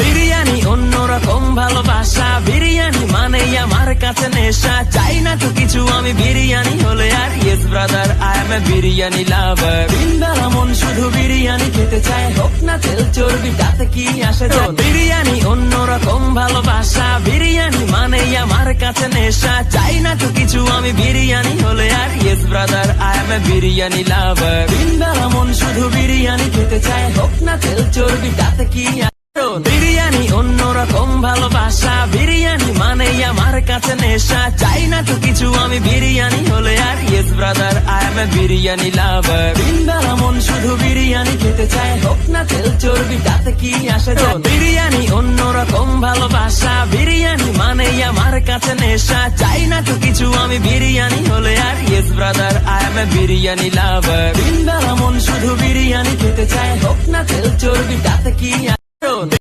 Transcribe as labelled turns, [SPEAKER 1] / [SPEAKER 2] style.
[SPEAKER 1] বিরিয়ানি অন্যরকম ভালোবাসা, বিরিয়ানি মানেই আমার কাছে নেশা। চাই না তো কিছু আমি বিরিয়ানি হলে আর, yes brother I M A biryani লাভার। দিনবেলা মন শুধু বিরিয়ানি খেতে চায়, হোক না তেল চর্বি তাতে কি আসে যায়। বিরিয়ানি অন্যরকম ভালোবাসা, বিরিয়ানি মানেই আমার কাছে নেশা। চাই না তো কিছু আমি বিরিয়ানি হলে আর, yes brother I M A biryani লাভার। দিনবেলা মন শুধু বিরিয়ানি খেতে চায়, হোক না তেল চর্বি তাতে কি। বিরিয়ানি অন্যরকম ভালোবাসা, বিরিয়ানি মানেই আমার কাছে নেশা। চাই না তো কিছু আমি বিরিয়ানি হলে আর, yes brother I M A biryani লাভার। দিনবেলা মন শুধু বিরিয়ানি খেতে চায়, হোক না তেল চর্বি তাতে কি আসে যায়। বিরিয়ানি অন্যরকম ভালোবাসা, বিরিয়ানি মানেই আমার কাছে নেশা। চাই না তো কিছু আমি বিরিয়ানি হলে আর, yes brother I M A biryani লাভার। দিনবেলা মন শুধু বিরিয়ানি খেতে চায়, হোক না তেল চর্বি তাতে কি।